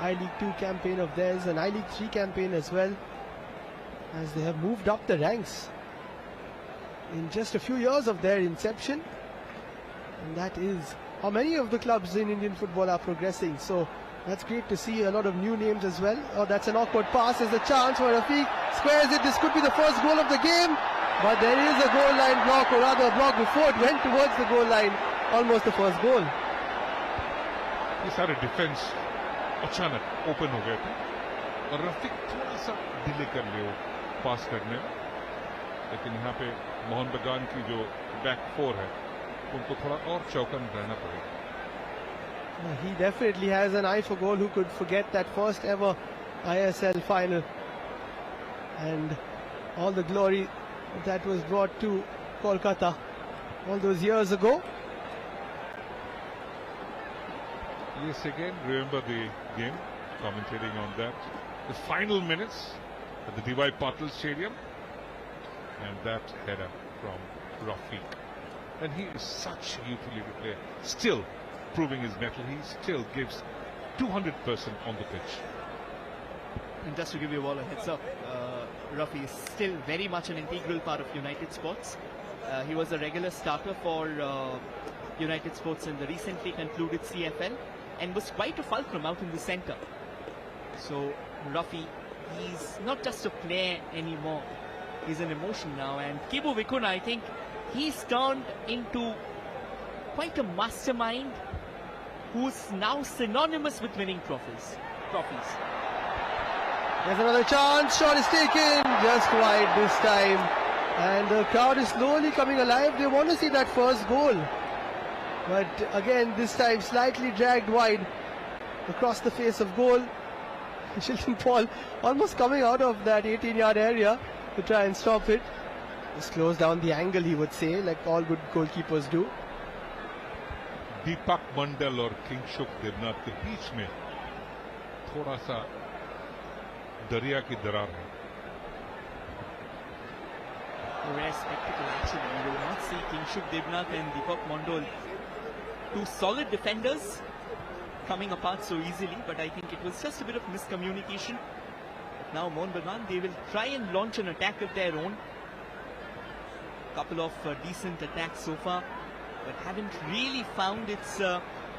I-League 2 campaign of theirs, an I-League 3 campaign as well, as they have moved up the ranks in just a few years of their inception. And that is how many of the clubs in Indian football are progressing. So that's great to see a lot of new names as well. Oh, that's an awkward pass. There's a chance for Rafiq. Squares it. This could be the first goal of the game. But there is a goal line block, or rather a block before it went towards the goal line. Almost the first goal. ये सारे defence अचानक open हो गए थे और रफीक थोड़ा सा delay कर लिया पास करने में, लेकिन यहाँ पे मोहन बगान की जो बैक फोर है उनको थोड़ा और चौकन रहना पड़ेगा. He definitely has an eye for goal. Who could forget that first ever ISL final and all the glory that was brought to Kolkata all those years ago. Yes, again, remember the game, commentating on that. The final minutes at the D.Y. Patil Stadium, and that header from Rafiq. And he is such a utility player, still proving his mettle. He still gives 200% on the pitch. And just to give you all a heads up, Rafi is still very much an integral part of United Sports. He was a regular starter for United Sports in the recently concluded CFL and was quite a fulcrum out in the centre. So Rafi, he's not just a player anymore, he's an emotion now. And Kibu Vikuna, I think he's turned into quite a mastermind who's now synonymous with winning trophies. There's another chance, shot is taken, just wide this time. And the crowd is slowly coming alive. They want to see that first goal. But again, this time slightly dragged wide across the face of goal. Shilton Paul almost coming out of that 18-yard area to try and stop it. Just close down the angle, he would say, like all good goalkeepers do. दीपक मंडल और किंगशुक देवनाथ के बीच में थोड़ा सा दरिया की दरार है. Rare spectacle actually. You will not see Kingshuk Devnath and Deepak Mondol, two solid defenders, coming apart so easily, but I think it was just a bit of miscommunication. But now Mohun Bagan, they will try and launch an attack of their own. Couple of decent attacks so far, but haven't really found its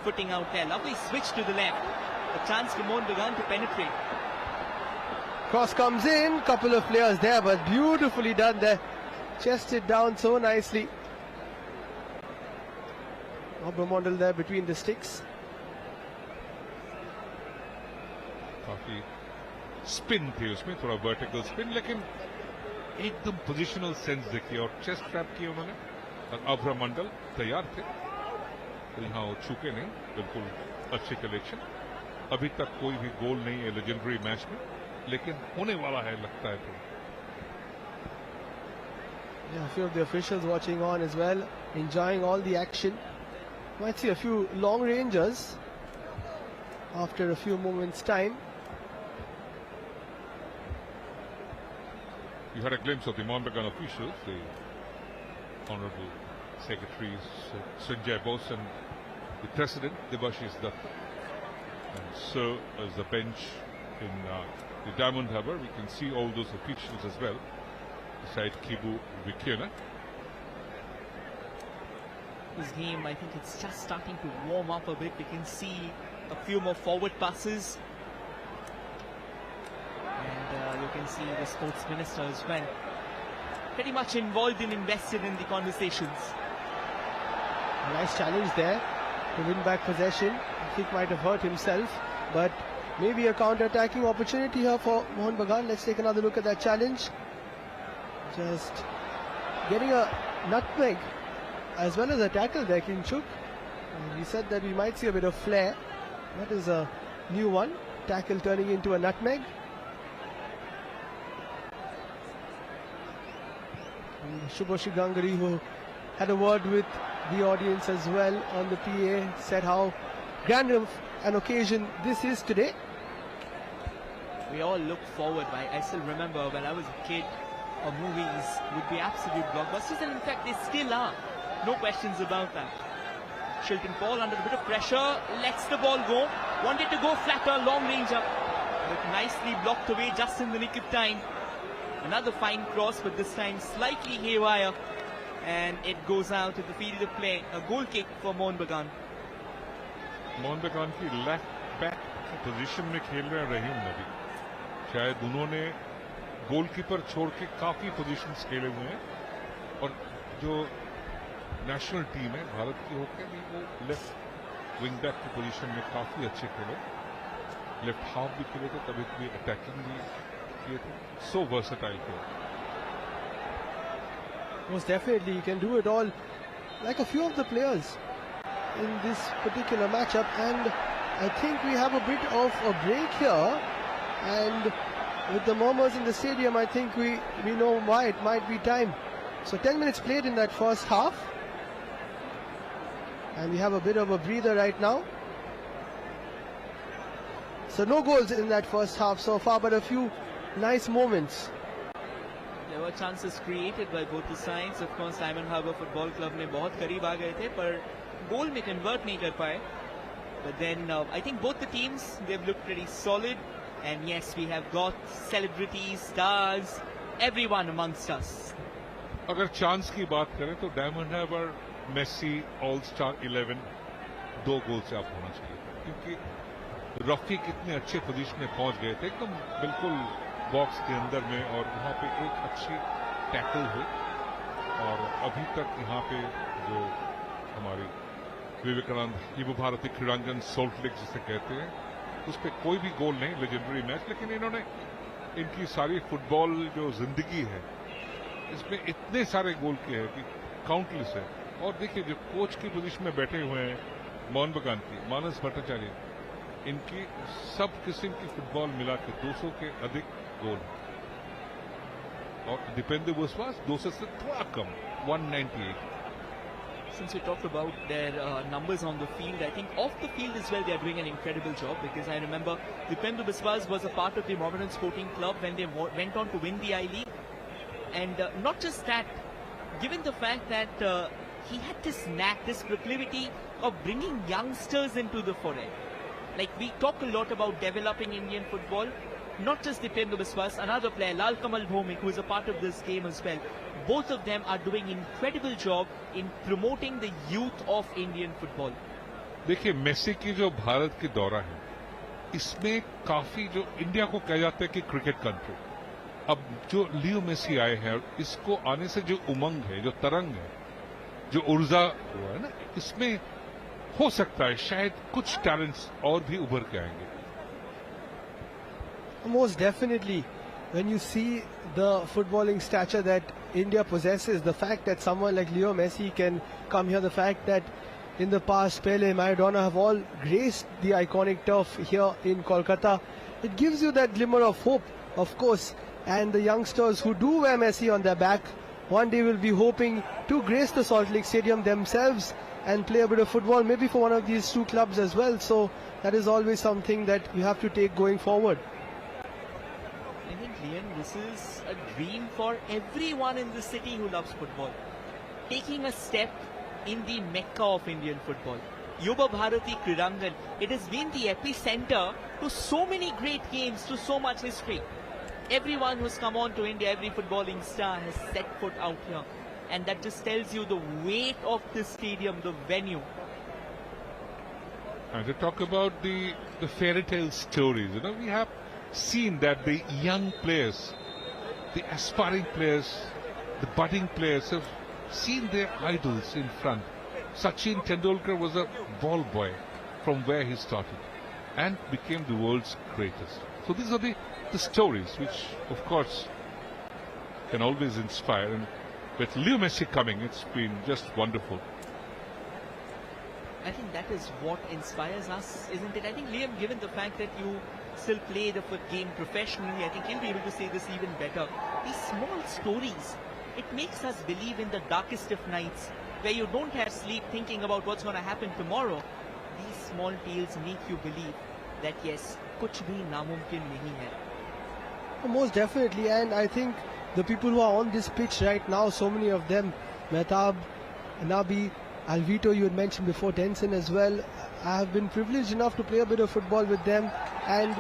footing out there. Lovely switch to the left. A chance for Mohun Bagan to penetrate. Cross comes in, couple of players there, but beautifully done there. Chested down so nicely. Obermondel there between the sticks. काफी spin थी उसमें, थोड़ा vertical spin, लेकिन एकदम positional sense देखिए और chest trap किया उन्होंने. और अभ्रा मंडल तैयार थे, तो यहाँ वो छूके नहीं. बिल्कुल अच्छी कलेक्शन. अभी तक कोई भी गोल नहीं है लेजेंडरी मैच में, लेकिन होने वाला है लगता है. तो yeah, a few of the officials watching on as well, enjoying all the action. Might see a few long rangers after a few moments time. You had a glimpse of the Mohun Bagan officials, the Honorable Secretary Sanjay Bose and the President Debashish Datta. And so as the bench in the Diamond Harbour, we can see all those officials as well, beside Kibu Vikuna. This game, I think it's just starting to warm up a bit. We can see a few more forward passes. And you can see the sports minister as well, pretty much involved and invested in the conversations. A nice challenge there to win back possession. I think might have hurt himself, but maybe a counter-attacking opportunity here for Mohun Bagan. Let's take another look at that challenge. Just getting a nutmeg as well as a tackle there, Kingshuk. We said that we might see a bit of flair. That is a new one. Tackle turning into a nutmeg. Shubhashi Gangari, who had a word with the audience as well on the PA, said how grand an occasion this is today. We all look forward. I still remember when I was a kid, movies would be absolute blockbusters, and in fact they still are. No questions about that. Shilton Paul under a bit of pressure, lets the ball go. Wanted to go flatter, long ranger, but nicely blocked away just in the nick of time. Another fine cross, but this time slightly haywire, and it goes out at the field of play. A goal kick for Mohun Bagan. Mohan बगान की left back की position में खेल रहे हैं रहीम नबी. शायद उन्होंने goalkeeper छोड़ के काफी पोजीशंस खेले हुए हैं, और जो नेशनल टीम है भारत की होकर भी वो लेफ्ट विंग बैक की पोजीशन में काफी अच्छे खेले. लेफ्ट हाफ भी खेले थे, कभी कभी अटैकिंग भी किए थे. So versatile player. Most definitely, he can do it all, like a few of the players in this particular matchup. And I think we have a bit of a break here, and with the murmurs in the stadium, I think we know why. It might be time. So 10 minutes played in that first half, and we have a bit of a breather right now. So no goals in that first half so far, but a few nice moments. There were chances created by both the sides. Of course, Diamond Harbour Football Club ने बहुत करीब आ गए थे, पर गोल में convert नहीं कर पाए. But then I think both the teams, they've looked pretty solid. And yes, we have got celebrities, stars, everyone amongst us. अगर चांस की बात करें तो Diamond Harbour, Messi, all star 11 2 goal से आप होना चाहिए, क्योंकि रफी कितने अच्छे पोजीशन में पहुंच गए थे, एकदम बिल्कुल बॉक्स के अंदर में, और वहां पे एक अच्छी टैकल हुई. और अभी तक यहाँ पे जो हमारी विवेकानंद युवा भारती क्रीड़ांगन सोल्ट लेक जिसे कहते हैं, उस पर कोई भी गोल नहीं. लेजेंडरी मैच, लेकिन इन्होंने इनकी सारी फुटबॉल जो जिंदगी है इसमें इतने सारे गोल किए हैं कि काउंटलेस है. और देखिए, जो कोच की पोजीशन में बैठे हुए हैं मोहन बगान की, मानस भट्टाचार्य, इनकी सब किस्म की फुटबॉल मिला के 200 के अधिक गोल, और दीपेंद्र विश्वास 200 से थोड़ा कम, 198. Since we talked about their numbers on the field, I think off the field as well they are doing an incredible job, because I remember Dipendra Biswas was a part of the Mohammedan Sporting Club when they went on to win the I-League. And not just that, given the fact that he had this knack, this proclivity of bringing youngsters into the foray. Like, we talk a lot about developing Indian football, not just Dipendra Biswas, another player, Lal Kamal Bhomik, who is a part of this game as well. Both of them are doing incredible job in promoting the youth of Indian football. देखिए, Messi की जो भारत की दौरा है, इसमें काफी जो India को कहा जाता है कि क्रिकेट कंट्री, अब जो लियो मेसी आए हैं, इसको आने से जो उमंग है, जो तरंग है, जो ऊर्जा हुआ है ना, इसमें हो सकता है शायद कुछ टैलेंट्स और भी उभर के आएंगे. Most definitely, when you see the footballing stature that India possesses, the fact that someone like Leo Messi can come here, the fact that in the past Pele, Maradona have all graced the iconic turf here in Kolkata, it gives you that glimmer of hope, of course. And the youngsters who do wear Messi on their back, one day will be hoping to grace the Salt Lake Stadium themselves and play a bit of football, maybe for one of these two clubs as well. So that is always something that you have to take going forward. I think, Liam, this is a dream for everyone in the city who loves football. Taking a step in the Mecca of Indian football. Yuva Bharati Kridangan, it has been the epicenter to so many great games, to so much history. Everyone who's come on to India, every footballing star has set foot out here. And that just tells you the weight of this stadium, the venue. And to talk about the fairy tale stories, you know, we have seen that the young players, the aspiring players, the budding players have seen their idols in front. Sachin Tendulkar was a ball boy from where he started and became the world's greatest. So these are the stories which, of course, can always inspire. And with Leo Messi coming, it's been just wonderful. I think that is what inspires us, isn't it? I think, Liam, given the fact that you still play the game professionally, I think you'll be able to say this even better. These small stories, it makes us believe in the darkest of nights, where you don't have sleep thinking about what's going to happen tomorrow. These small tales make you believe that yes, kuch bhi namumkin nahi hai. Most definitely, and I think the people who are on this pitch right now, so many of them, Mehtab, Nabi, Alvito, you had mentioned before, Denson as well. I have been privileged enough to play a bit of football with them, and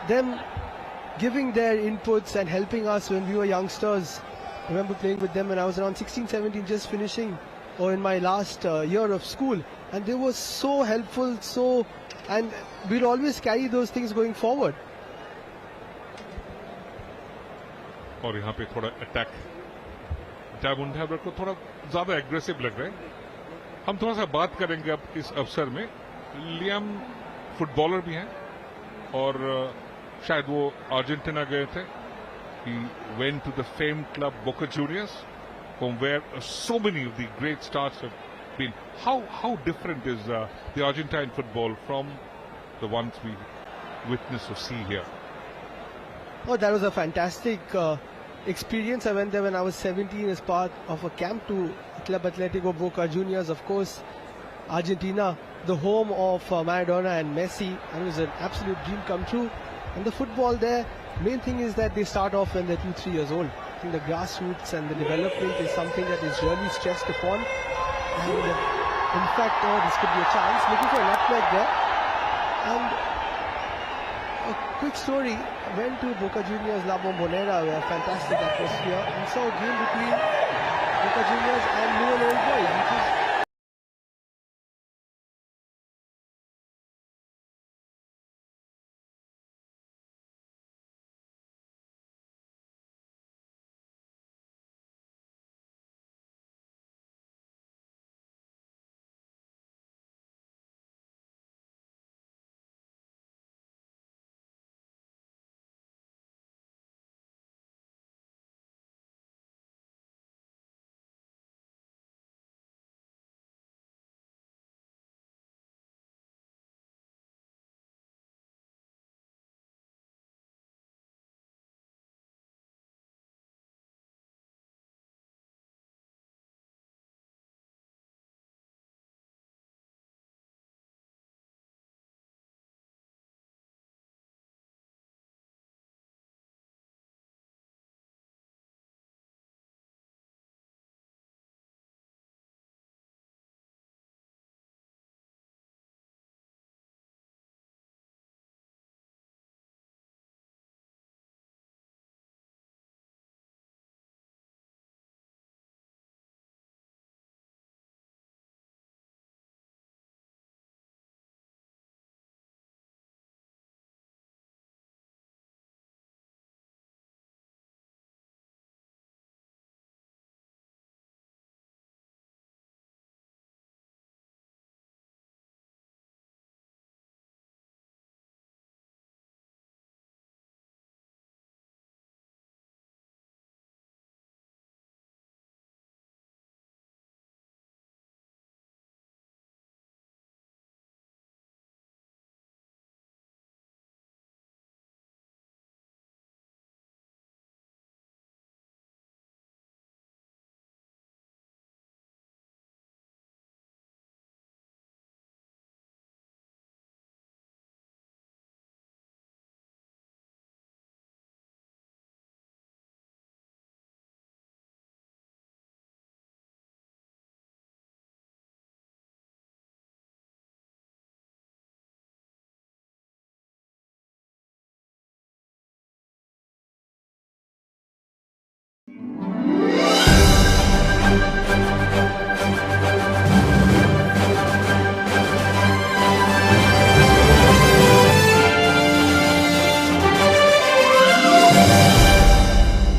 them giving their inputs and helping us when we were youngsters. I remember playing with them when I was around 16, 17, just finishing, or in my last year of school, and they were so helpful, and we'll always carry those things going forward. और यहाँ पे थोड़ा attack diamond harbour को थोड़ा ज्यादा aggressive लग रहा है. हम थोड़ा सा बात करेंगे अब इस अवसर में. लियाम फुटबॉलर भी हैं और शायद वो अर्जेंटीना गए थे. He went to the famed club Boca Juniors, from where so many of the great stars have been. How different is the Argentine football from the ones we witness or see here? Oh, that was a fantastic experience. I went there when I was 17 as part of a camp to Club Atletico Boca Juniors. Of course, Argentina, the home of Maradona and Messi, and it was an absolute dream come true. And the football there, main thing is that they start off when they're 2-3 years old. I think the grassroots and the development is something that is really stressed upon. And in fact, this could be a chance. Looking for a nutmeg there. And a quick story, I went to Boca Juniors La Bombonera, where a fantastic atmosphere, and saw a game between Boca Juniors and New and Old Boys, which is